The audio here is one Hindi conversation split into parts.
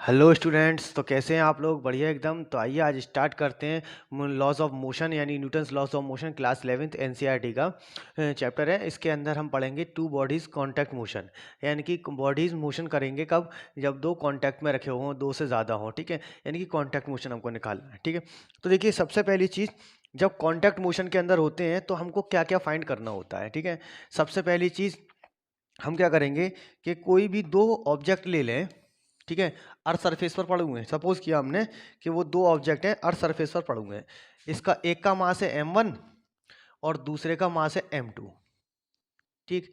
हेलो स्टूडेंट्स, तो कैसे हैं आप लोग? बढ़िया एकदम। तो आइए आज स्टार्ट करते हैं लॉज ऑफ मोशन यानी Newton's laws of motion, class 11th NCERT का चैप्टर है। इसके अंदर हम पढ़ेंगे टू बॉडीज़ कांटेक्ट मोशन, यानी कि बॉडीज़ मोशन करेंगे कब? जब दो कांटेक्ट में रखे हों, दो से ज़्यादा हों, ठीक है। यानी कि कांटेक्ट मोशन हमको निकालना है, ठीक है। तो देखिए, सबसे पहली चीज़, जब कांटेक्ट मोशन के अंदर होते हैं तो हमको क्या क्या फाइंड करना होता है, ठीक है। सबसे पहली चीज़ हम क्या करेंगे कि कोई भी दो ऑब्जेक्ट ले लें, ठीक है। अर्थ सरफेस पर पड़े हुए हैं, सपोज किया हमने कि वो दो ऑब्जेक्ट हैं, अर्थ सरफेस पर पड़े हुए हैं। इसका एक का मास है m1 और दूसरे का मास है m2, ठीक।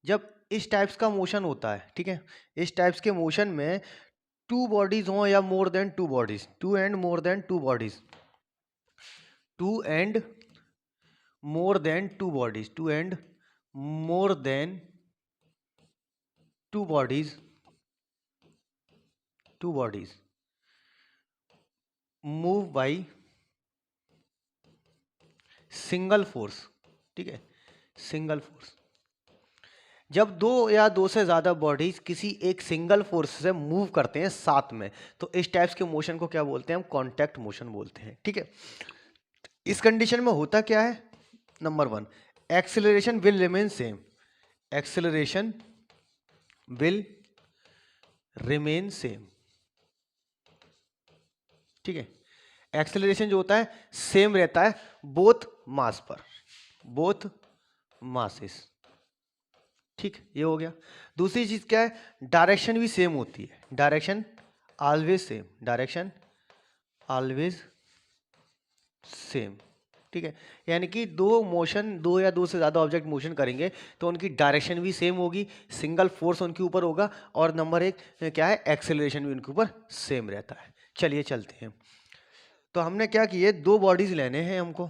जब इस टाइप्स का मोशन होता है, ठीक है, इस टाइप्स के मोशन में टू बॉडीज हों या more than two bodies, two and more than two bodies, two and more than two bodies, two and more than two bodies, two bodies move by single force, ठीक है, सिंगल फोर्स। जब दो या दो से ज्यादा बॉडीज किसी एक सिंगल फोर्स से मूव करते हैं साथ में, तो इस टाइप्स के मोशन को क्या बोलते हैं? हम कांटेक्ट मोशन बोलते हैं, ठीक है। इस कंडीशन में होता क्या है? Number one, acceleration will remain same, acceleration will remain same, ठीक है। एक्सेलरेशन जो होता है सेम रहता है बोथ मास पर, बोथ मासेस, ठीक, ये हो गया। दूसरी चीज क्या है? डायरेक्शन भी सेम होती है, direction always same, direction always same, ठीक है। यानी कि दो मोशन, दो या दो से ज़्यादा ऑब्जेक्ट मोशन करेंगे तो उनकी डायरेक्शन भी सेम होगी, सिंगल फोर्स उनके ऊपर होगा, और नंबर एक क्या है? एक्सेलरेशन भी उनके ऊपर सेम रहता है। चलिए चलते हैं। तो हमने क्या किए, दो बॉडीज लेने हैं हमको,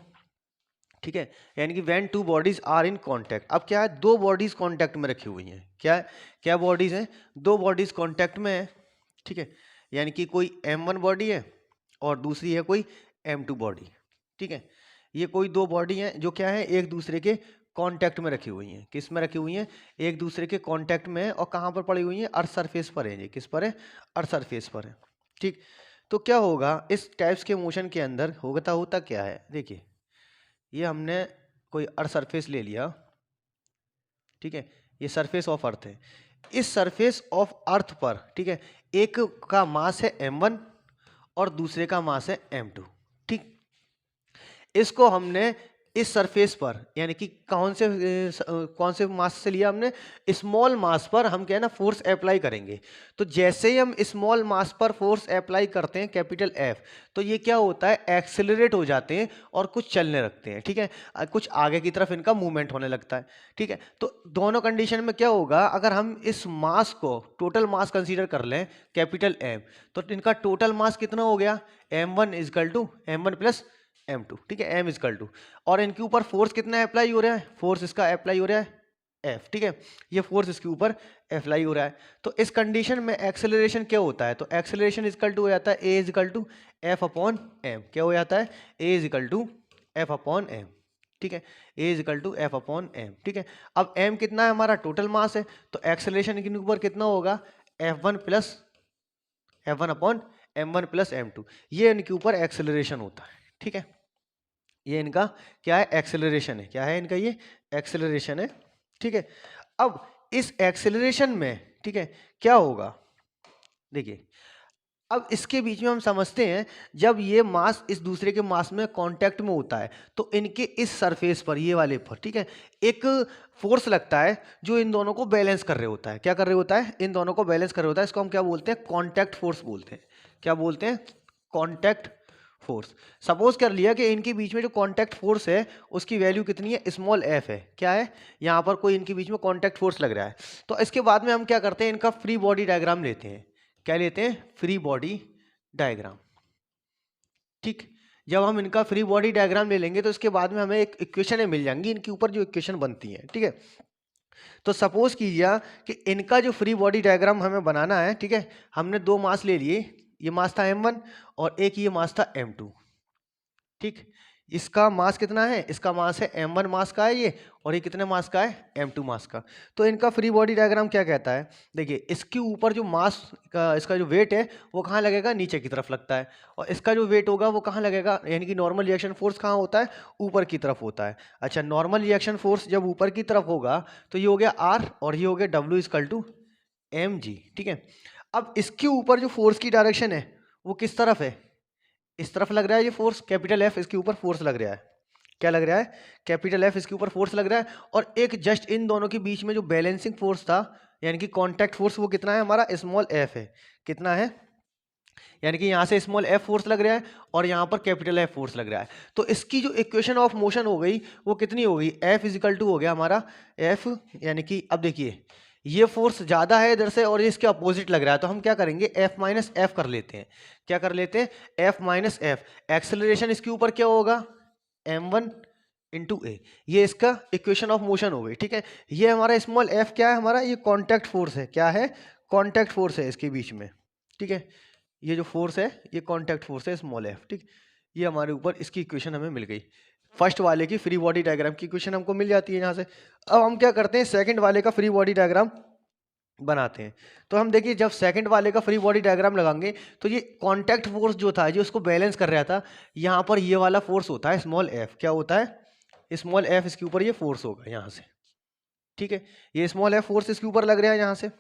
ठीक है। यानी कि when two bodies are in contact. अब क्या है? दो बॉडीज कांटेक्ट में रखी हुई हैं। क्या है? क्या बॉडीज हैं? दो बॉडीज कांटेक्ट में है, ठीक है। यानी कि कोई m1 बॉडी है और दूसरी है कोई m2 बॉडी, ठीक है। ये कोई दो बॉडी हैं जो क्या है? एक दूसरे के कांटेक्ट में रखी हुई हैं। किस में रखी हुई हैं? एक दूसरे के कांटेक्ट में है। और कहाँ पर पड़ी हुई हैं? अर्थ सरफेस पर है। ये किस पर है? अर्थ सरफेस पर है, ठीक। तो क्या होगा इस टाइप्स के मोशन के अंदर? होता क्या है, देखिए, ये हमने कोई अर्थ सरफेस ले लिया, ठीक है। ये सरफेस ऑफ अर्थ है। इस सरफेस ऑफ अर्थ पर, ठीक है, एक का मास है m1 और दूसरे का मास है m2, ठीक। इसको हमने इस सरफेस पर, यानी कि कौन से मास से लिया हमने? स्मॉल मास पर हम क्या है ना, फोर्स अप्लाई करेंगे। तो जैसे ही हम स्मॉल मास पर फोर्स अप्लाई करते हैं, कैपिटल एफ, तो ये क्या होता है? एक्सेलरेट हो जाते हैं और कुछ चलने लगते हैं, ठीक है। कुछ आगे की तरफ इनका मूवमेंट होने लगता है, ठीक है। तो दोनों कंडीशन में क्या होगा? अगर हम इस मास को टोटल मास कंसीडर कर लें, कैपिटल एम, तो इनका टोटल मास कितना हो गया? m1 is equal to m1 plus m2, ठीक है, m इजकल टू। और इनके ऊपर फोर्स कितना अप्लाई हो रहा है? फोर्स इसका अप्लाई हो रहा है F, ठीक है। ये फोर्स इसके ऊपर अप्लाई हो रहा है। तो इस कंडीशन में एक्सेलरेशन क्या होता है? तो एक्सेलरेशन इजकल टू हो जाता है A is equal to F upon M। क्या हो जाता है? A is equal to F upon M, ठीक है। A is equal to F upon M, ठीक है। अब M कितना है? हमारा टोटल मास है। तो एक्सेलरेशन इनके ऊपर कितना होगा? F1 plus F1 upon M1 plus M2। ये इनके ऊपर एक्सेलरेशन होता है, ठीक है। ये इनका क्या है? एक्सेलरेशन है। क्या है इनका? ये एक्सेलरेशन है, ठीक है। अब इस एक्सेलरेशन में, ठीक है, क्या होगा? देखिए, अब इसके बीच में हम समझते हैं, जब ये मास इस दूसरे के मास में कांटेक्ट में होता है तो इनके इस सरफेस पर, ये वाले पर, ठीक है, एक फोर्स लगता है जो इन दोनों को बैलेंस कर रहे होता है। क्या कर रहे होता है? इन दोनों को बैलेंस कर रहे होता है। इसको हम क्या बोलते हैं? कांटेक्ट फोर्स बोलते हैं। क्या बोलते हैं? Contact force. सपोज कर लिया कि इनके बीच में जो कांटेक्ट फोर्स है उसकी वैल्यू कितनी है? स्मॉल एफ है। क्या है? यहाँ पर कोई इनके बीच में कांटेक्ट फोर्स लग रहा है। तो इसके बाद में हम क्या करते हैं? इनका फ्री बॉडी डायग्राम लेते हैं। क्या लेते हैं? फ्री बॉडी डायग्राम, ठीक। जब हम इनका फ्री बॉडी डायग्राम ले लेंगे तो इसके बाद में हमें एक इक्वेशन मिल जाएंगी इनके ऊपर, जो इक्वेशन बनती है, ठीक है। तो सपोज कीजिए कि इनका जो फ्री बॉडी डायग्राम हमें बनाना है, ठीक है, हमने दो मास ले लिए। ये मास था m1 और एक ये मास था m2, ठीक। इसका मास कितना है, इसका मास है m1 मास का है ये, और ये कितने मास का है, m2 मास का। तो इनका फ्री बॉडी डायग्राम क्या कहता है, देखिए इसके ऊपर जो मास का इसका जो वेट है वो कहाँ लगेगा, नीचे की तरफ लगता है, और इसका जो वेट होगा वो कहाँ लगेगा, यानी कि नॉर्मल रिएक्शन फोर्स कहाँ होता है, ऊपर की तरफ होता है। अच्छा, नॉर्मल रिएक्शन फोर्स जब ऊपर की तरफ होगा तो ये हो गया R और ये हो गया W=mg, ठीक है। अब इसके ऊपर जो फोर्स की डायरेक्शन है वो किस तरफ है, इस तरफ लग रहा है ये फोर्स, कैपिटल F इसके ऊपर फोर्स लग रहा है, क्या लग रहा है, कैपिटल F इसके ऊपर फोर्स लग रहा है। और एक जस्ट इन दोनों के बीच में जो बैलेंसिंग फोर्स था यानी कि कांटेक्ट फोर्स वो कितना है हमारा, स्मॉल f है, कितना है, यानी कि यहाँ से स्मॉल f फोर्स लग रहा है और यहाँ पर कैपिटल F फोर्स लग रहा है। तो इसकी जो इक्वेशन ऑफ मोशन हो गई वो कितनी हो गई, F हो गया हमारा F, यानी कि अब देखिए ये फोर्स ज्यादा है इधर से और ये इसके अपोजिट लग रहा है, तो हम क्या करेंगे F माइनस एफ कर लेते हैं, क्या कर लेते हैं, F माइनस एफ। एक्सेलरेशन इसके ऊपर क्या होगा, m1 इंटू ए, ये इसका इक्वेशन ऑफ मोशन हो गई, ठीक है। ये हमारा स्मॉल f क्या है, हमारा ये कॉन्टैक्ट फोर्स है, क्या है, कॉन्टैक्ट फोर्स है इसके बीच में, ठीक है। ये जो फोर्स है ये कॉन्टैक्ट फोर्स है स्मॉल f, ठीक। ये हमारे ऊपर इसकी इक्वेशन हमें मिल गई, फर्स्ट वाले की फ्री बॉडी डायग्राम की इक्वेशन हमको मिल जाती है यहाँ से। अब हम क्या करते हैं, सेकंड वाले का फ्री बॉडी डायग्राम बनाते हैं। तो हम देखिए जब सेकंड वाले का फ्री बॉडी डायग्राम लगाएंगे तो ये कांटेक्ट फोर्स जो था जो उसको बैलेंस कर रहा था, यहाँ पर ये वाला फोर्स होता है स्मॉल f, क्या होता है स्मॉल f, इसके ऊपर ये फोर्स होगा यहाँ से, ठीक है। ये स्मॉल f फोर्स इसके ऊपर लग रहा है यहाँ से,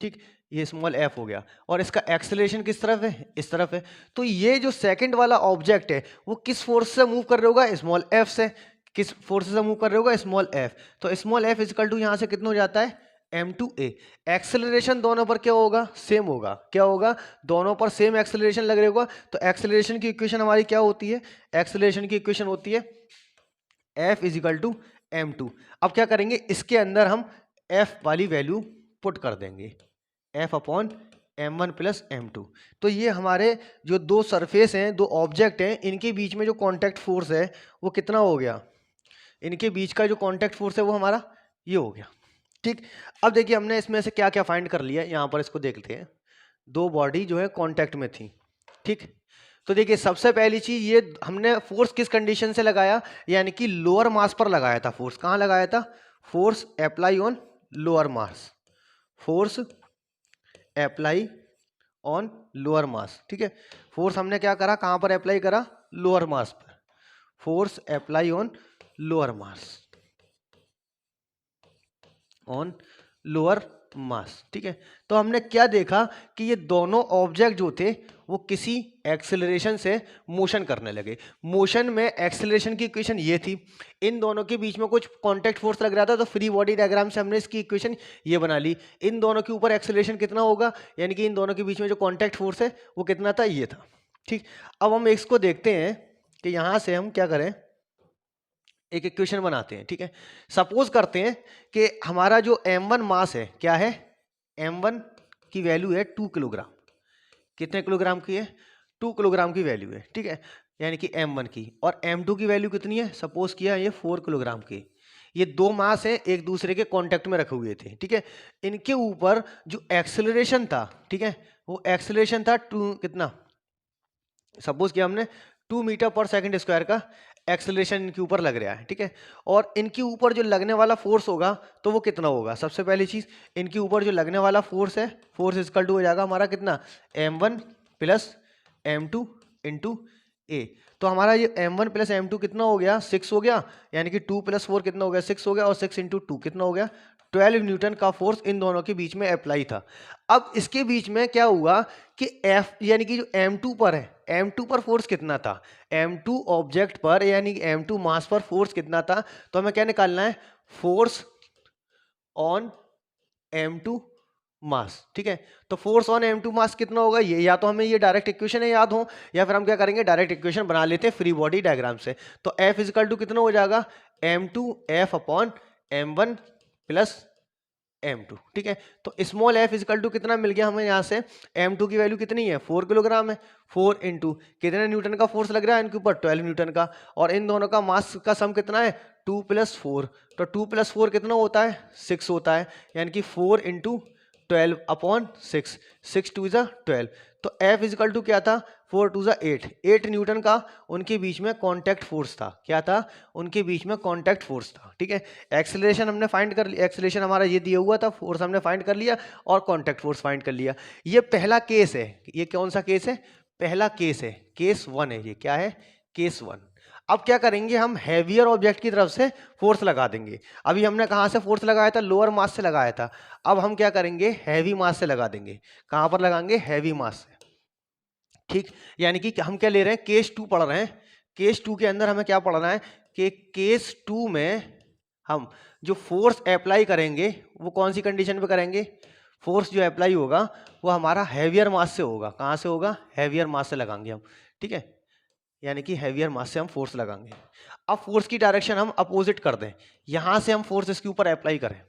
ठीक, ये स्मॉल f हो गया। और इसका एक्सेलरेशन किस तरफ है, इस तरफ है। तो ये जो सेकंड वाला ऑब्जेक्ट है वो किस फोर्स से मूव कर रहा होगा, स्मॉल f से, किस फोर्स से मूव कर रहा होगा, स्मॉल f। तो स्मॉल f इक्वल टू यहाँ से कितना हो जाता है, m2a। एक्सेलरेशन दोनों पर क्या होगा, सेम होगा, क्या होगा, दोनों पर सेम एक्सेलरेशन लग रहा होगा। तो एक्सेलरेशन की इक्वेशन हमारी क्या होती है, एक्सेलरेशन की इक्वेशन होती है F = m2। अब क्या करेंगे, इसके अंदर हम F वाली वैल्यू पुट कर देंगे, F/m1 + m2। तो ये हमारे जो दो सरफेस हैं, दो ऑब्जेक्ट हैं, इनके बीच में जो कांटेक्ट फोर्स है वो कितना हो गया, इनके बीच का जो कांटेक्ट फोर्स है वो हमारा ये हो गया, ठीक। अब देखिए हमने इसमें से क्या क्या फाइंड कर लिया, यहाँ पर इसको देखते हैं। दो बॉडी जो है कांटेक्ट में थी, ठीक। तो देखिए सबसे पहली चीज ये हमने फोर्स किस कंडीशन से लगाया, यानी कि लोअर मास पर लगाया था फोर्स, कहाँ लगाया था, force apply on lower mass, force apply on lower mass, ठीक है। फोर्स हमने क्या करा, कहाँ पर अप्लाई करा, लोअर मास पर, force apply on lower mass, on lower mass, ठीक है। तो हमने क्या देखा कि ये दोनों ऑब्जेक्ट जो थे वो किसी एक्सेलरेशन से मोशन करने लगे। मोशन में एक्सेलरेशन की इक्वेशन ये थी, इन दोनों के बीच में कुछ कांटेक्ट फोर्स लग रहा था, तो फ्री बॉडी डायग्राम से हमने इसकी इक्वेशन ये बना ली। इन दोनों के ऊपर एक्सेलरेशन कितना होगा, यानी कि इन दोनों के बीच में जो कांटेक्ट फोर्स है वो कितना था, ये था, ठीक। अब हम इसको देखते हैं कि यहाँ से हम क्या करें, एक इक्वेशन बनाते हैं, ठीक है। सपोज करते हैं कि हमारा जो m1 मास है क्या है, m1 की वैल्यू है 2 किलोग्राम, कितने किलोग्राम की है, 2 किलोग्राम की वैल्यू है, ठीक है, यानी कि m1 की। और m2 की वैल्यू कितनी है, सपोज किया ये 4 किलोग्राम की। ये दो मास है एक दूसरे के कांटेक्ट में रखे हुए थे, ठीक है। इनके ऊपर जो एक्सेलरेशन था, ठीक है, वो एक्सेलरेशन था 2 कितना, सपोज किया हमने 2 मीटर पर सेकंड स्क्वायर का एक्सेलरेशन इनके ऊपर लग रहा है, ठीक है। और इनके ऊपर जो लगने वाला फोर्स होगा तो वो कितना होगा, सबसे पहली चीज इनके ऊपर जो लगने वाला फोर्स है, फोर्स इक्वल टू हो जाएगा हमारा कितना, m1 + m2 × a। तो हमारा ये m1 + m2 कितना हो गया, 6 हो गया, यानी कि 2 + 4 कितना हो गया, 6 हो गया, और 6 × 2 कितना हो गया, 12 न्यूटन का फोर्स इन दोनों के बीच में अप्लाई था। अब इसके बीच में क्या हुआ कि F यानी कि जो m2 पर है, m2 पर फोर्स कितना था, m2 ऑब्जेक्ट पर यानी कि m2 मास पर फोर्स कितना था। तो हमें क्या निकालना है, फोर्स ऑन m2 मास, ठीक है। तो फोर्स ऑन m2 मास कितना होगा, ये या तो हमें ये डायरेक्ट इक्वेशन है याद हो, या फिर हम क्या करेंगे डायरेक्ट इक्वेशन बना लेते हैं फ्री बॉडी डायग्राम से। तो F = कितना हो जाएगा, m2 F/m1 + m2, ठीक है। तो स्मॉल f = कितना मिल गया हमें, यहाँ से m2 की वैल्यू कितनी है, 4 किलोग्राम है, 4 × कितने न्यूटन का फोर्स लग रहा है इनके ऊपर, 12 न्यूटन का। और इन दोनों का मास का सम कितना है, 2 + 4। तो 2 + 4 कितना होता है, 6 होता है, यानी कि 4 × 12/6, 6 × 2 = 12। तो F = क्या था, 4 टू ज़ा 8 न्यूटन का उनके बीच में कॉन्टैक्ट फोर्स था। क्या था? उनके बीच में कॉन्टैक्ट फोर्स था। ठीक है, एक्सेलरेशन हमने फाइंड कर लिया, एक्सेलरेशन हमारा ये दिया हुआ था, फोर्स हमने फाइंड कर लिया और कॉन्टैक्ट फोर्स फाइंड कर लिया। ये पहला केस है। ये कौन सा केस है? पहला केस है, केस 1 है। ये क्या है? केस 1। अब क्या करेंगे हम? हैवियर ऑब्जेक्ट की तरफ से फोर्स लगा देंगे। अभी हमने कहाँ से फोर्स लगाया था? लोअर मास से लगाया था। अब हम क्या करेंगे? हैवी मास से लगा देंगे। कहाँ पर लगाएंगे? हैवी मास से। ठीक, यानी कि हम क्या ले रहे हैं? केस 2 पढ़ रहे हैं। केस 2 के अंदर हमें क्या पढ़ना है कि केस 2 में हम जो फोर्स अप्लाई करेंगे वो कौन सी कंडीशन पे करेंगे? फोर्स जो अप्लाई होगा वो हमारा हैवियर मास से होगा। कहाँ से होगा? हैवियर मास से लगाएंगे हम। ठीक है, यानी कि हैवियर मास से हम फोर्स लगाएंगे। अब फोर्स की डायरेक्शन हम अपोजिट कर दें, यहां से हम फोर्स इसके ऊपर अप्लाई करें।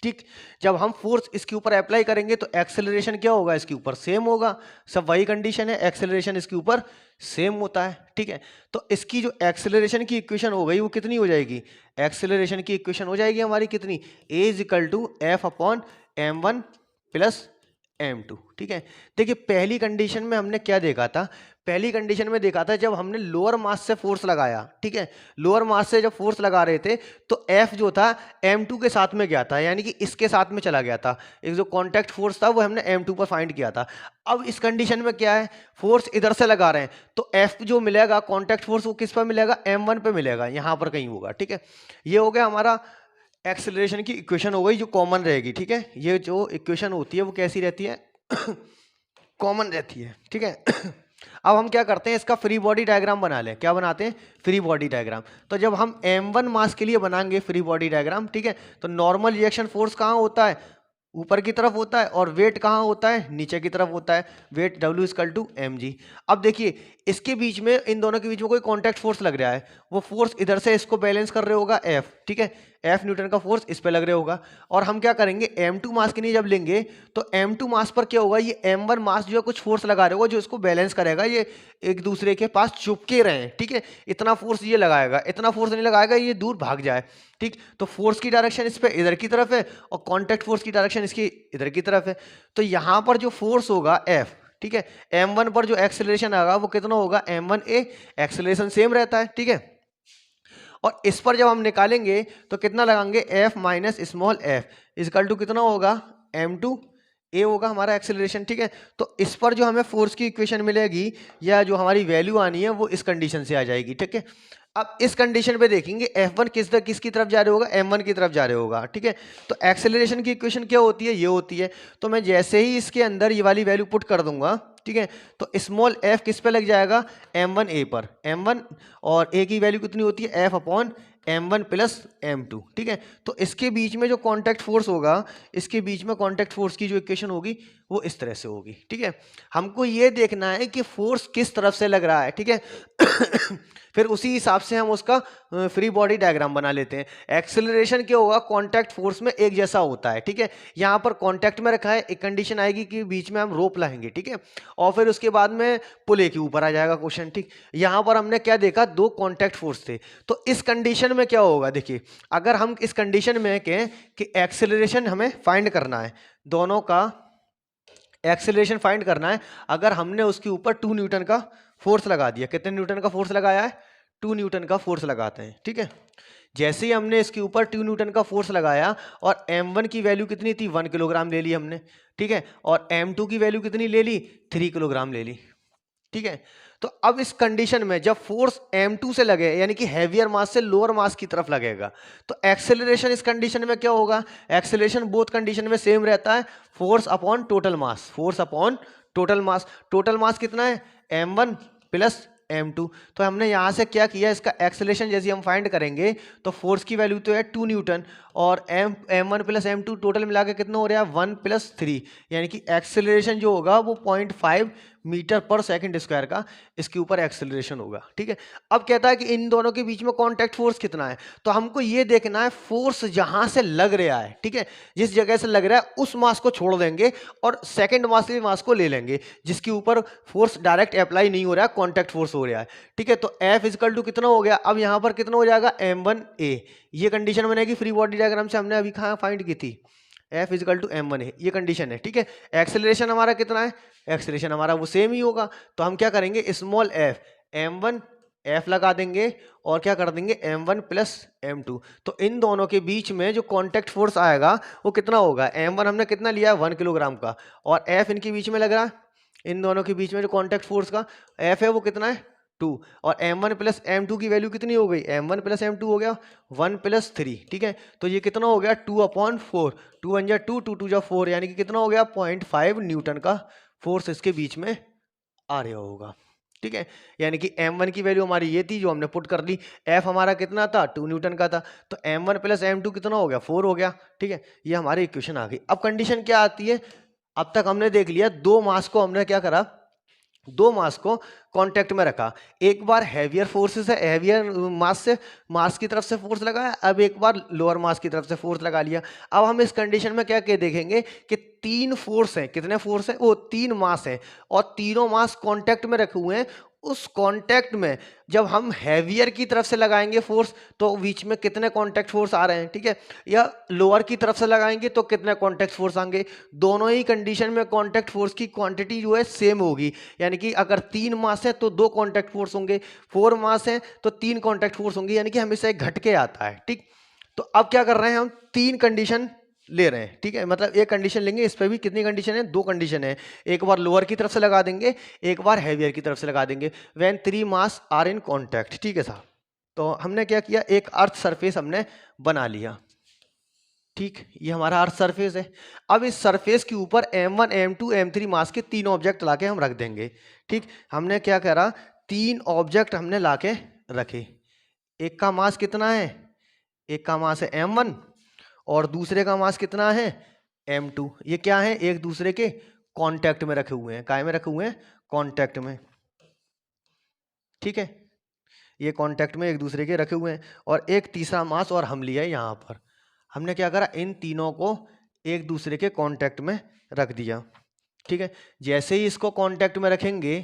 ठीक, जब हम फोर्स इसके ऊपर अप्लाई करेंगे तो एक्सेलरेशन क्या होगा? इसके ऊपर सेम होगा। सब वही कंडीशन है, एक्सेलरेशन इसके ऊपर सेम होता है। ठीक है, तो इसकी जो एक्सेलरेशन की इक्वेशन हो गई वो कितनी हो जाएगी? एक्सेलरेशन की इक्वेशन हो जाएगी हमारी कितनी? A is equal to F upon m1 plus m2। ठीक है, देखिए पहली कंडीशन में हमने क्या देखा था? पहली कंडीशन में देखा था जब हमने लोअर मास से फोर्स लगाया। ठीक है, लोअर मास से जब फोर्स लगा रहे थे तो F जो था m2 के साथ में गया था, यानी कि इसके साथ में चला गया था। एक जो कॉन्टैक्ट फोर्स था वो हमने m2 पर फाइंड किया था। अब इस कंडीशन में क्या है? फोर्स इधर से लगा रहे हैं तो F जो मिलेगा कॉन्टैक्ट फोर्स वो किस पर मिलेगा? m1 पे मिलेगा, यहां पर कहीं होगा। ठीक है, ये हो गया हमारा एक्सेलरेशन की इक्वेशन हो गई जो कॉमन रहेगी। ठीक है, ये जो इक्वेशन होती है वो कैसी रहती है? कॉमन रहती है। ठीक है, अब हम क्या करते हैं? इसका फ्री बॉडी डायग्राम बना लें। क्या बनाते हैं? Free body diagram. तो जब हम m1 मास के लिए बनाएंगे फ्री बॉडी डायग्राम, ठीक है, तो नॉर्मल रिएक्शन फोर्स कहाँ होता है? ऊपर की तरफ होता है। और वेट कहाँ होता है? नीचे की तरफ होता है। Weight W equal to mg। अब देखिए इसके बीच में, इन दोनों के बीच में कोई कॉन्टैक्ट फोर्स लग रहा है, वो फोर्स इधर से इसको बैलेंस कर रहे होगा F। ठीक है, F न्यूटन का फोर्स इस पे लग रहा होगा। और हम क्या करेंगे? m2 मास के लिए जब लेंगे तो m2 मास पर क्या होगा? ये m1 मास जो है कुछ फोर्स लगा रहे होगा जो इसको बैलेंस करेगा, ये एक दूसरे के पास चुपके रहे। ठीक है, इतना फोर्स ये लगाएगा, इतना फोर्स नहीं लगाएगा ये दूर भाग जाए। ठीक, तो फोर्स की डायरेक्शन इस पे इधर की तरफ है और कॉन्टैक्ट फोर्स की डायरेक्शन इसकी इधर की तरफ है। तो यहां पर जो फोर्स होगा F, ठीक है, m1 पर जो एक्सेलरेशन आएगा वो कितना होगा? m1a। एक्सेलरेशन सेम रहता है। ठीक है, और इस पर जब हम निकालेंगे तो कितना लगाएंगे? F minus small f equal to कितना होगा? m2a होगा हमारा एक्सेलरेशन। ठीक है, तो इस पर जो हमें फोर्स की इक्वेशन मिलेगी या जो हमारी वैल्यू आनी है वो इस कंडीशन से आ जाएगी। ठीक है, अब इस कंडीशन पे देखेंगे F1 किसकी तरफ जा रहे होगा? m1 की तरफ जा रहे होगा। ठीक है, तो एक्सेलरेशन की इक्वेशन क्या होती है? ये होती है। तो मैं जैसे ही इसके अंदर ये वाली वैल्यू पुट कर दूंगा, ठीक है, तो स्मॉल f किस पे लग जाएगा? m1a पर। m1 और a की वैल्यू कितनी होती है? F upon m1 plus m2। ठीक है, तो इसके बीच में जो कॉन्टैक्ट फोर्स होगा, इसके बीच में कॉन्टैक्ट फोर्स की जो इक्वेशन होगी वो इस तरह से होगी। ठीक है, हमको ये देखना है कि फोर्स किस तरफ से लग रहा है। ठीक है, फिर उसी हिसाब से हम उसका फ्री बॉडी डायग्राम बना लेते हैं। एक्सेलरेशन क्या होगा? कॉन्टैक्ट फोर्स में एक जैसा होता है। ठीक है, यहाँ पर कॉन्टैक्ट में रखा है, एक कंडीशन आएगी कि बीच में हम रोप लाएंगे। ठीक है, और फिर उसके बाद में पुल के ऊपर आ जाएगा क्वेश्चन। ठीक, यहाँ पर हमने क्या देखा? दो कॉन्टैक्ट फोर्स थे। तो इस कंडीशन में क्या होगा? देखिए अगर हम इस कंडीशन में कहें कि एक्सेलरेशन हमें फाइंड करना है, दोनों का एक्सेलरेशन फाइंड करना है, अगर हमने उसके ऊपर 2 न्यूटन का फोर्स लगा दिया। कितने न्यूटन का फोर्स लगाया है? 2 न्यूटन का फोर्स लगाते हैं। ठीक है, जैसे ही हमने इसके ऊपर 2 न्यूटन का फोर्स लगाया और m1 की वैल्यू कितनी थी? 1 किलोग्राम ले ली हमने। ठीक है, और m2 की वैल्यू कितनी ले ली? 3 किलोग्राम ले ली। ठीक है, तो अब इस कंडीशन में जब फोर्स m2 से लगे, यानी कि हैवियर मास से लोअर मास की तरफ लगेगा, तो एक्सेलरेशन इस कंडीशन में क्या होगा? एक्सेलरेशन बोथ कंडीशन में सेम रहता है, force upon total mass. Force upon total mass. Total mass कितना है? m1 plus m2। तो हमने यहाँ से क्या किया? इसका एक्सेलरेशन जैसे हम फाइंड करेंगे तो फोर्स की वैल्यू तो है 2 न्यूटन और m1 प्लस m2 टोटल मिला के कितना हो रहा है? 1 प्लस 3, यानी कि एक्सेलरेशन जो होगा वो 0.5 मीटर पर सेकंड स्क्वायर का इसके ऊपर एक्सेलरेशन होगा। ठीक है, अब कहता है कि इन दोनों के बीच में कॉन्टैक्ट फोर्स कितना है, तो हमको ये देखना है फोर्स जहां से लग रहा है। ठीक है, जिस जगह से लग रहा है उस मास को छोड़ देंगे और सेकंड मास को ले लेंगे जिसके ऊपर फोर्स डायरेक्ट अप्लाई नहीं हो रहा है, कॉन्टैक्ट फोर्स हो रहा है। ठीक है, तो F इक्वल टू कितना हो गया? अब यहां पर कितना हो जाएगा? m1a। ये कंडीशन बनेगी फ्री बॉडी डायग्राम से, हमने अभी कहाँ फाइंड की थी? F इजिकल टू m1 है, ये कंडीशन है, ठीक है। एक्सेलरेशन हमारा कितना है, एक्सेलरेशन हमारा वो सेम ही होगा, तो हम क्या करेंगे, स्मॉल f m1 f लगा देंगे और क्या कर देंगे m1 प्लस m2। तो इन दोनों के बीच में जो कांटेक्ट फोर्स आएगा वो कितना होगा, m1 हमने कितना लिया है 1 किलोग्राम का, और f इनके बीच में लग रहा है, इन दोनों के बीच में जो कांटेक्ट फोर्स का f है वो कितना है 2, और m1 प्लस m2 की वैल्यू कितनी हो गई, m1 प्लस m2 हो गया 1 प्लस 3, ठीक है। तो ये कितना हो गया 2/4, 2 1 जा 2, 2 2 जा 4, यानी कि कितना हो गया 0.5 न्यूटन का फोर्स इसके बीच में आ रहा होगा, ठीक है। यानी कि m1 की वैल्यू हमारी ये थी जो हमने पुट कर ली, f हमारा कितना था 2 न्यूटन का था, तो m1 प्लस m2 कितना हो गया 4 हो गया, ठीक है। ये हमारी इक्वेशन आ गई। अब कंडीशन क्या आती है, अब तक हमने देख लिया दो मास को हमने क्या करा, दो मास को कांटेक्ट में रखा, एक बार हैवियर फोर्सेस है, हैवियर मास से मास की तरफ से फोर्स लगाया, अब एक बार लोअर मास की तरफ से फोर्स लगा लिया। अब हम इस कंडीशन में क्या देखेंगे कि तीन फोर्स हैं, कितने फोर्स हैं, वो तीन मास हैं, और तीनों मास कांटेक्ट में रखे हुए हैं। उस कांटेक्ट में जब हम हैवियर की तरफ से लगाएंगे फोर्स तो बीच में कितने कांटेक्ट फोर्स आ रहे हैं, ठीक है, या लोअर की तरफ से लगाएंगे तो कितने कांटेक्ट फोर्स आएंगे। दोनों ही कंडीशन में कांटेक्ट फोर्स की क्वांटिटी जो है सेम होगी, यानी कि अगर 3 मास है तो 2 कांटेक्ट फोर्स होंगे, 4 मास है तो 3 कांटेक्ट फोर्स होंगे, यानी कि हमेशा एक घट के आता है, ठीक। तो अब क्या कर रहे हैं, हम 3 कंडीशन ले रहे हैं, ठीक है, मतलब एक कंडीशन लेंगे, इस पर भी कितनी कंडीशन है, 2 कंडीशन है, एक बार लोअर की तरफ से लगा देंगे, एक बार हैवियर की तरफ से लगा देंगे, when 3 mass are in contact, ठीक है साहब। तो हमने क्या किया, एक अर्थ सरफेस हमने बना लिया, ठीक, ये हमारा अर्थ सरफेस है। अब इस सरफेस के ऊपर m1 m2 m3 मास के 3 ऑब्जेक्ट लाके हम रख देंगे, ठीक। हमने क्या करा, 3 ऑब्जेक्ट हमने लाके रखे, एक का मास कितना है, एक का मास है m1 और दूसरे का मास कितना है m2। ये क्या है, एक दूसरे के कांटेक्ट में रखे हुए हैं, काय में रखे हुए हैं, कांटेक्ट में, ठीक है, ये कांटेक्ट में एक दूसरे के रखे हुए हैं। और एक तीसरा मास और हम लिया है यहाँ पर, हमने क्या करा, इन तीनों को एक दूसरे के कांटेक्ट में रख दिया, ठीक है। जैसे ही इसको कांटेक्ट में रखेंगे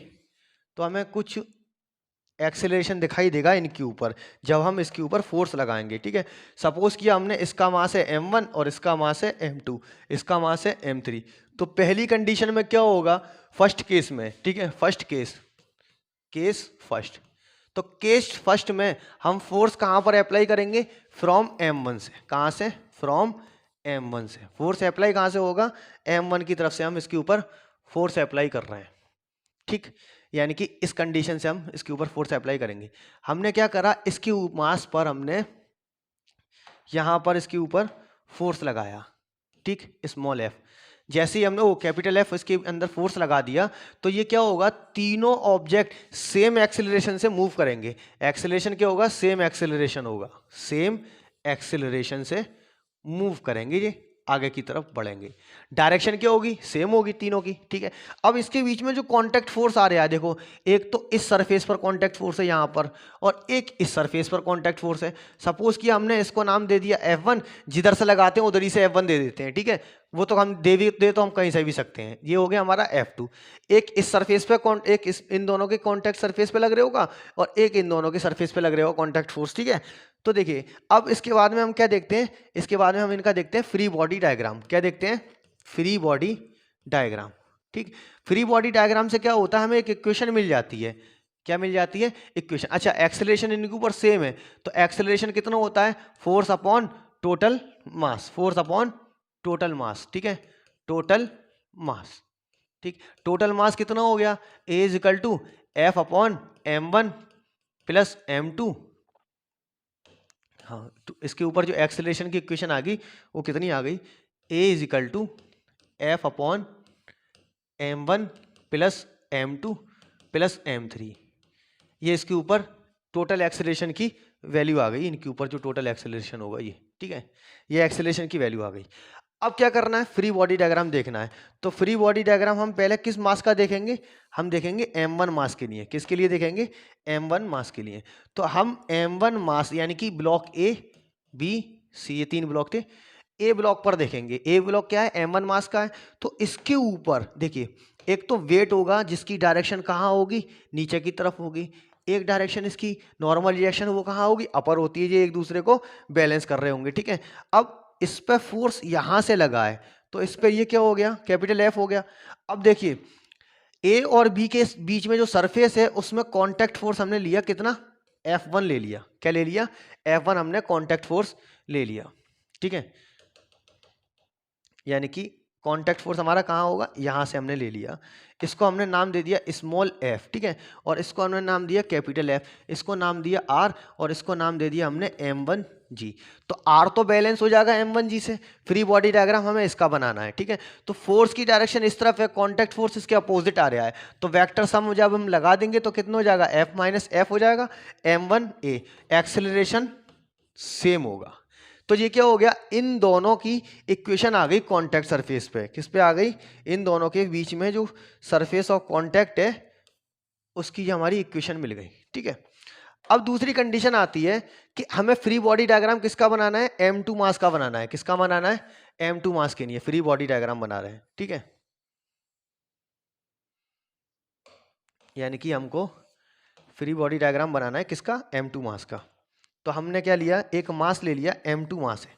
तो हमें कुछ एक्सेलरेशन दिखाई देगा इनके ऊपर, जब हम इसके ऊपर फोर्स लगाएंगे, ठीक है। सपोज किया हमने, इसका मास है m1 और इसका मास है m2, इसका मास है m3। तो पहली कंडीशन में क्या होगा, फर्स्ट केस में, ठीक है, फर्स्ट केस फर्स्ट, तो केस फर्स्ट में हम फोर्स कहां पर अप्लाई करेंगे, फ्रॉम m1 से, कहां से, फ्रॉम m1 से। फोर्स अप्लाई कहां से होगा, m1 की तरफ से हम इसके ऊपर फोर्स अप्लाई कर रहे हैं, ठीक, यानी कि इस कंडीशन से हम इसके ऊपर फोर्स अप्लाई करेंगे। हमने क्या करा, इसके मास पर हमने यहां पर इसके ऊपर फोर्स लगाया, ठीक, स्मॉल f। जैसे ही हमने वो कैपिटल F इसके अंदर फोर्स लगा दिया तो ये क्या होगा, तीनों ऑब्जेक्ट सेम एक्सेलरेशन से मूव करेंगे। एक्सेलरेशन क्या होगा, सेम एक्सेलरेशन होगा, सेम एक्सेलरेशन से मूव करेंगे, ये आगे की तरफ बढ़ेंगे। डायरेक्शन क्या होगी, सेम होगी तीनों की, ठीक है। अब इसके बीच में जो कांटेक्ट फोर्स आ रहा है, देखो, एक तो इस सरफेस पर कांटेक्ट फोर्स है यहाँ पर, और एक इस सरफेस पर कांटेक्ट फोर्स है। सपोज कि हमने इसको नाम दे दिया F1, जिधर से लगाते हैं उधर ही से F1 दे देते हैं, ठीक है, वो तो हम दे तो हम कहीं से भी सकते हैं। ये हो गया हमारा F2, एक इस सरफेस पे, एक इन दोनों के कांटेक्ट सरफेस पे लग रहे होगा, और एक इन दोनों के सरफेस पे लग रहे होगा कांटेक्ट फोर्स, ठीक है। तो देखिए, अब इसके बाद में हम क्या देखते हैं, इसके बाद में हम इनका देखते हैं फ्री बॉडी डायग्राम। क्या देखते हैं, फ्री बॉडी डायग्राम, ठीक। फ्री बॉडी डायग्राम से क्या होता है, हमें एक इक्वेशन मिल जाती है, क्या मिल जाती है, इक्वेशन। अच्छा, एक्सेलरेशन इनके ऊपर सेम है, तो एक्सेलरेशन कितना होता है, force upon total mass, force upon total mass, ठीक है, टोटल मास, ठीक। टोटल मास कितना हो गया, A is equal to F upon m1 plus m2। हाँ, तो इसके ऊपर जो एक्सेलरेशन की इक्वेशन आ गई वो कितनी आ गई, A is equal to F upon m1 plus m2 plus m3। ये इसके ऊपर टोटल एक्सेलरेशन की वैल्यू आ गई, इनके ऊपर जो टोटल एक्सेलरेशन होगा ये, ठीक है, ये एक्सेलरेशन की वैल्यू आ गई। अब क्या करना है, फ्री बॉडी डायग्राम देखना है। तो फ्री बॉडी डायग्राम हम पहले किस मास का देखेंगे, हम देखेंगे m1 मास के लिए। किसके लिए देखेंगे, m1 मास के लिए। तो हम m1 मास यानी कि ब्लॉक A B C, ये 3 ब्लॉक थे, A ब्लॉक पर देखेंगे। A ब्लॉक क्या है, m1 मास का है। तो इसके ऊपर देखिए, एक तो वेट होगा जिसकी डायरेक्शन कहाँ होगी, नीचे की तरफ होगी। एक डायरेक्शन इसकी नॉर्मल रिएक्शन वो कहाँ होगी, अपर होती है, ये एक दूसरे को बैलेंस कर रहे होंगे, ठीक है। अब इस पे फोर्स यहां से लगा है तो इस पे ये क्या हो गया, कैपिटल एफ हो गया। अब देखिए ए और बी के बीच में जो सरफेस है उसमें कांटेक्ट फोर्स हमने लिया कितना, F1 ले लिया। क्या ले लिया, F1 हमने कांटेक्ट फोर्स ले लिया। ठीक है, यानी कि कांटेक्ट फोर्स हमारा कहाँ होगा, यहां से हमने ले लिया। इसको हमने नाम दे दिया स्मॉल f, ठीक है, और इसको हमने नाम दिया कैपिटल F, इसको नाम दिया R और इसको नाम दे दिया हमने M1G। तो R तो बैलेंस हो जाएगा M1G से। फ्री बॉडी डायग्राम हमें इसका बनाना है। ठीक है, तो फोर्स की डायरेक्शन इस तरफ है, कांटेक्ट फोर्स इसके अपोजिट आ रहा है, तो वेक्टर सम जब हम लगा देंगे तो कितना हो जाएगा, F माइनस F हो जाएगा M1A। एक्सेलरेशन सेम होगा। तो ये क्या हो गया, इन दोनों की इक्वेशन आ गई कांटेक्ट सरफेस पे। किस पे आ गई, इन दोनों के बीच में जो सरफेस ऑफ कांटेक्ट है उसकी हमारी इक्वेशन मिल गई। ठीक है, अब दूसरी कंडीशन आती है कि हमें फ्री बॉडी डायग्राम किसका बनाना है, M2 मास का बनाना है। किसका बनाना है, M2 मास के लिए फ्री बॉडी डायग्राम बना रहे हैं। ठीक है, यानी कि हमको फ्री बॉडी डायग्राम बनाना है किसका, M2 मास का। तो हमने क्या लिया, एक मास ले लिया, M2 मास है।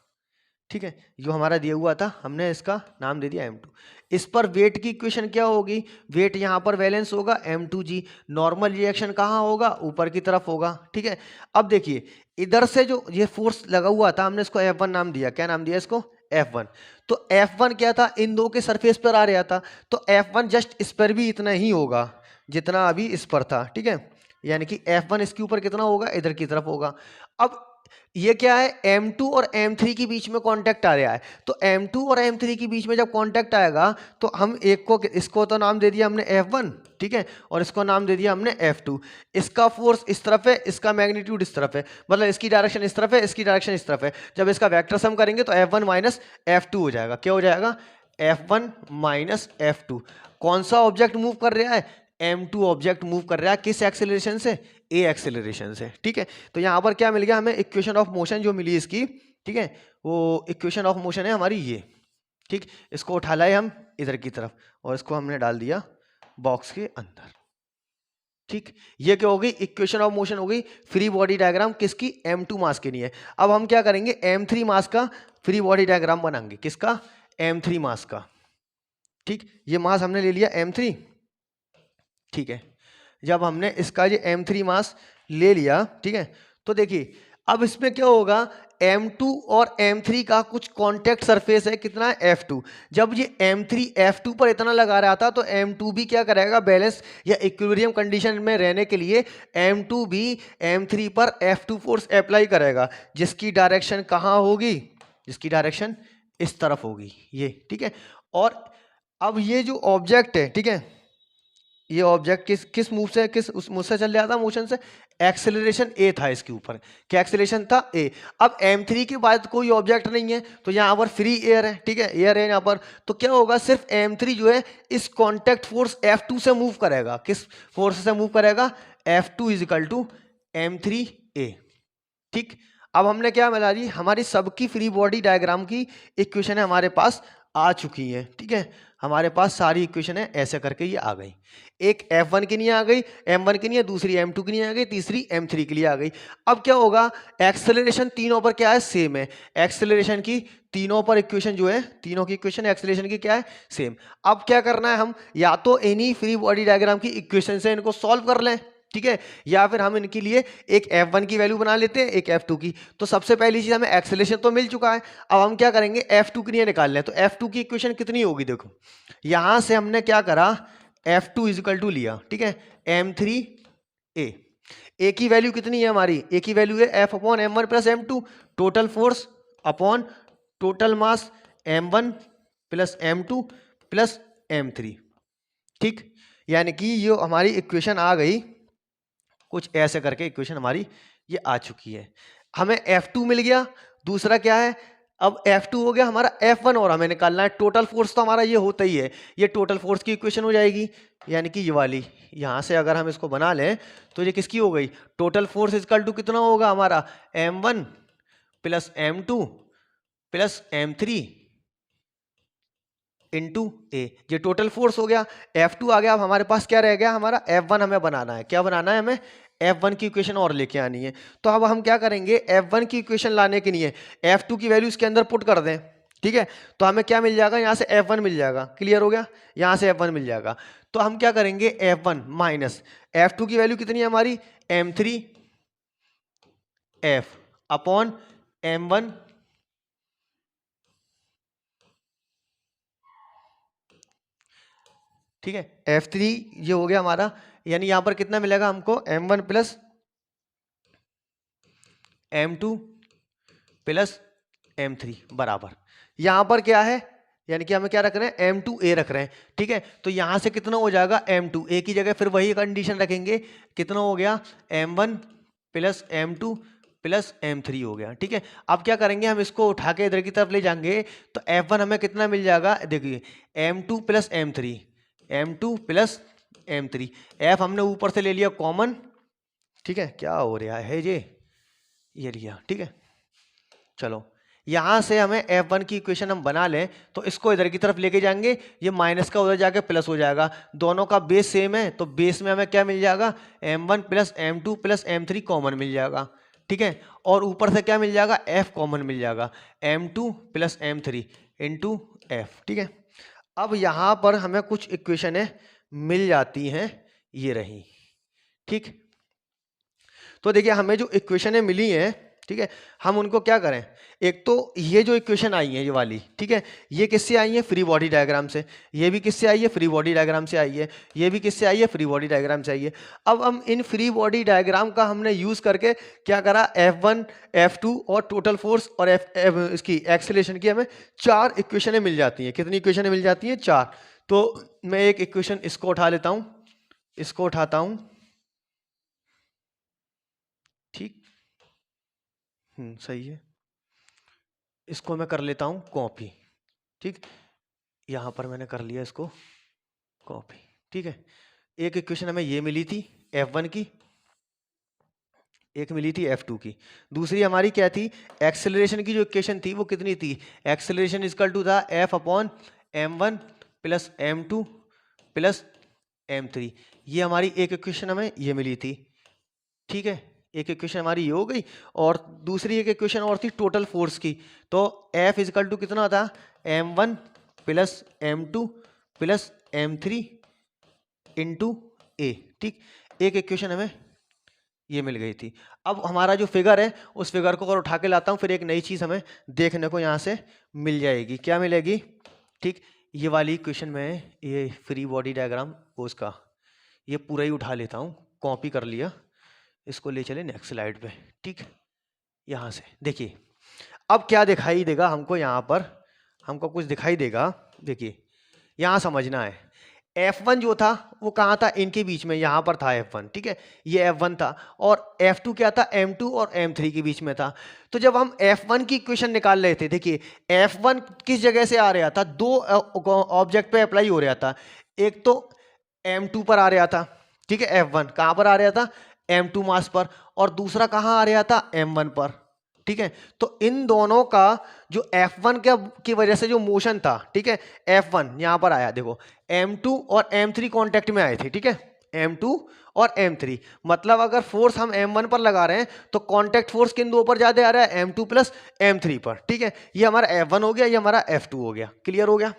ठीक है, जो हमारा दिया हुआ था हमने इसका नाम दे दिया M2। इस पर वेट की इक्वेशन क्या होगी, वेट यहाँ पर बैलेंस होगा M2G। नॉर्मल रिएक्शन कहाँ होगा, ऊपर की तरफ होगा। ठीक है, अब देखिए इधर से जो ये फोर्स लगा हुआ था हमने इसको F1 नाम दिया। क्या नाम दिया इसको, F1। तो F1 क्या था, इन दो के सरफेस पर आ रहा था, तो F1 जस्ट इस पर भी इतना ही होगा जितना अभी इस पर था। ठीक है, यानी कि F1 इसके ऊपर कितना होगा, इधर की तरफ होगा। अब ये क्या है, M2 और M3 के बीच में कांटेक्ट आ रहा है, तो M2 और M3 के बीच में जब कांटेक्ट आएगा तो हम एक को, इसको तो नाम दे दिया हमने F1, ठीक है, और इसको नाम दे दिया हमने F2। इसका फोर्स इस तरफ है, इसका मैग्नीट्यूड इस तरफ है, मतलब इसकी डायरेक्शन इस तरफ है, इसकी डायरेक्शन इस तरफ है। जब इसका वेक्टर सम करेंगे तो F1 माइनस F2 हो जाएगा। क्या हो जाएगा, F1 माइनस F2। कौन सा ऑब्जेक्ट मूव कर रहा है, M2 ऑब्जेक्ट मूव कर रहा है, किस एक्सेलरेशन से, A एक्सेलरेशन से। ठीक है, तो यहां पर क्या मिल गया हमें, इक्वेशन ऑफ मोशन जो मिली इसकी। ठीक है, वो इक्वेशन ऑफ मोशन है हमारी ये। ठीक, इसको उठा लाए हम इधर की तरफ और इसको हमने डाल दिया बॉक्स के अंदर। ठीक, ये क्या हो गई, इक्वेशन ऑफ मोशन हो गई फ्री बॉडी डायग्राम किसकी, M2 मास के लिए। अब हम क्या करेंगे, M3 मास का फ्री बॉडी डायग्राम बनाएंगे। किसका, M3 मास का। ठीक, ये मास हमने ले लिया M3। ठीक है, जब हमने इसका ये M3 मास ले लिया, ठीक है, तो देखिए अब इसमें क्या होगा, M2 और M3 का कुछ कांटेक्ट सरफेस है, कितना है, F2। जब ये M3 F2 पर इतना लगा रहा था तो M2 भी क्या करेगा, बैलेंस या इक्विलिब्रियम कंडीशन में रहने के लिए M2 भी M3 पर F2 फोर्स अप्लाई करेगा, जिसकी डायरेक्शन कहाँ होगी, जिसकी डायरेक्शन इस तरफ होगी ये। ठीक है, और अब ये जो ऑब्जेक्ट है, ठीक है, ये ऑब्जेक्ट किस मूव से, किस उस मूव से चल रहा था, मोशन से, एक्सेलरेशन A था इसके ऊपर। क्या एक्सेलरेशन था, A। अब M3 के बाद कोई ऑब्जेक्ट नहीं है तो यहाँ पर फ्री एयर है। ठीक है, एयर है यहाँ पर, तो क्या होगा, सिर्फ M3 जो है इस कांटेक्ट फोर्स F2 से मूव करेगा। किस फोर्स से मूव करेगा, F2 is equal to M3A। ठीक, अब हमने क्या मिला दी, हमारी सबकी फ्री बॉडी डायग्राम की इक्वेशन है हमारे पास आ चुकी है। ठीक है, हमारे पास सारी इक्वेशन है, ऐसे करके ये आ गई। एक F1 के लिए आ गई, M1 के लिए, दूसरी M2 के लिए आ गई, तीसरी M3 के लिए आ गई। अब क्या होगा, एक्सेलरेशन तीनों पर क्या है, सेम है। एक्सेलरेशन की तीनों पर इक्वेशन जो है, तीनों की इक्वेशन एक्सेलरेशन की क्या है, सेम। अब क्या करना है, हम या तो इन्हीं फ्री बॉडी डायग्राम की इक्वेशन से इनको सॉल्व कर लें, ठीक है, या फिर हम इनके लिए एक F1 की वैल्यू बना लेते हैं, एक F2 की। तो सबसे पहली चीज हमें एक्सेलरेशन तो मिल चुका है, अब हम क्या करेंगे, F2 के लिए निकाल लें। तो F2 की इक्वेशन कितनी होगी, देखो यहां से हमने क्या करा, F2 इज इक्वल टू लिया, ठीक है, M3A। A की वैल्यू कितनी है हमारी, A की वैल्यू है F upon M1 plus M2, total force upon total mass M1 plus M2 plus M3। ठीक, यानी कि ये हमारी इक्वेशन आ गई, कुछ ऐसे करके इक्वेशन हमारी ये आ चुकी है। हमें F2 मिल गया, दूसरा क्या है, अब F2 हो गया हमारा, F1 और हमें निकालना है। टोटल फोर्स तो हमारा ये होता ही है, ये टोटल फोर्स की इक्वेशन हो जाएगी, यानी कि ये वाली। यहाँ से अगर हम इसको बना लें तो ये किसकी हो गई, टोटल फोर्स इक्वल टू कितना होगा हमारा, M1 plus M2 plus M3 into A। ये टोटल फोर्स हो गया। F2 आ गया, अब हमारे पास क्या रह गया, हमारा F1 हमें बनाना है। क्या बनाना है हमें, F1 की इक्वेशन और लेके आनी है। तो अब हम क्या करेंगे, F1 की इक्वेशन लाने के लिए F2 की वैल्यू इसके अंदर पुट कर दें, ठीक है। तो हमें क्या मिल जाएगा, यहाँ से F1 मिल जाएगा, क्लियर हो गया, यहाँ से F1 मिल जाएगा। तो हम क्या करेंगे, F1 माइनस F2 की वैल्यू कितनी है हमारी, M3 F अपॉन M1 ठीक है, F3 ये हो गया हमारा, यानी यहां पर कितना मिलेगा हमको, M1 plus M2 plus M3 बराबर, यहां पर क्या है, यानी कि हमें क्या रख रहे हैं, M2A रख रहे हैं, ठीक है। तो यहां से कितना हो जाएगा, M2A की जगह फिर वही कंडीशन रखेंगे, कितना हो गया, M1 plus M2 plus M3 हो गया, ठीक है। अब क्या करेंगे, हम इसको उठा के इधर की तरफ ले जाएंगे, तो F1 हमें कितना मिल जाएगा, देखिए M2 plus M3, M2 plus M3, F हमने ऊपर से ले लिया कॉमन, ठीक है, क्या हो रहा है ये लिया, ठीक है। चलो यहां से हमें F1 की इक्वेशन हम बना लें, तो इसको इधर की तरफ लेके जाएंगे, ये माइनस का उधर जाके प्लस हो जाएगा, दोनों का बेस सेम है, तो बेस में हमें क्या मिल जाएगा, M1 plus M2 plus M3 common मिल जाएगा, ठीक है। और ऊपर से क्या मिल जाएगा, F कॉमन मिल जाएगा, M2 plus M3 into F, ठीक है। अब यहां पर हमें कुछ इक्वेशनें मिल जाती हैं, ये रही, ठीक। तो देखिए हमें जो इक्वेशनें मिली हैं, ठीक है, हम उनको क्या करें, एक तो ये जो इक्वेशन आई है ये वाली, ठीक है, ये किससे आई है, फ्री बॉडी डायग्राम से, ये भी किससे आई है, फ्री बॉडी डायग्राम से आई है, ये भी किससे आई है, फ्री बॉडी डायग्राम से आई है। अब हम इन फ्री बॉडी डायग्राम का हमने यूज करके क्या करा, F1 F2 और टोटल फोर्स और इसकी एक्सेलरेशन की हमें 4 इक्वेशनें मिल जाती हैं। कितनी इक्वेशनें मिल जाती हैं, 4। तो मैं एक इक्वेशन इसको उठा लेता हूं, इसको उठाता हूं, ठीक, सही है, इसको मैं कर लेता हूं कॉपी, ठीक, यहां पर मैंने कर लिया इसको कॉपी, ठीक है। एक इक्वेशन हमें ये मिली थी F1 की, एक मिली थी F2 की, दूसरी हमारी क्या थी, एक्सेलरेशन की जो इक्वेशन थी वो कितनी थी, एक्सेलरेशन इक्वल टू था F upon M1 plus M2 plus M3, ये हमारी एक इक्वेशन हमें ये मिली थी, ठीक है। एक इक्वेशन हमारी ये हो गई, और दूसरी एक इक्वेशन और थी टोटल फोर्स की, तो F इजकल टू कितना था, M1 plus M2 plus M3 into A, ठीक। एक इक्वेशन हमें ये मिल गई थी। अब हमारा जो फिगर है उस फिगर को अगर उठा के लाता हूँ, फिर एक नई चीज़ हमें देखने को यहाँ से मिल जाएगी, क्या मिलेगी, ठीक, ये वाली इक्वेशन में ये फ्री बॉडी डायग्राम उसका ये पूरा ही उठा लेता हूँ, कॉपी कर लिया, इसको ले चले नेक्स्ट स्लाइड पे, ठीक। यहाँ से देखिए अब क्या दिखाई देगा हमको, यहाँ पर हमको कुछ दिखाई देगा, देखिए यहाँ समझना है, F1 जो था वो कहाँ था, इनके बीच में, यहाँ पर था F1, ठीक है, ये F1 था, और F2 क्या था, M2 और M3 के बीच में था। तो जब हम F1 की इक्वेशन निकाल रहे थे, देखिए F1 किस जगह से आ रहा था, दो ऑब्जेक्ट पे अप्लाई हो रहा था, एक तो M2 पर आ रहा था, ठीक है, F1 कहाँ पर आ रहा था, M2 मास पर, और दूसरा कहाँ आ रहा था, M1 पर, ठीक है। तो इन दोनों का जो F1 की वजह से जो मोशन था, ठीक है, F1 यहां पर आया, देखो M2 और M3 कांटेक्ट में आए थे, ठीक है, M2 और M3, मतलब अगर फोर्स हम M1 पर लगा रहे हैं तो कांटेक्ट फोर्स किन दो पर ज्यादा आ रहा है, M2 प्लस M3 पर, ठीक है। ये हमारा F1 हो गया, ये हमारा F2 हो गया, क्लियर हो गया।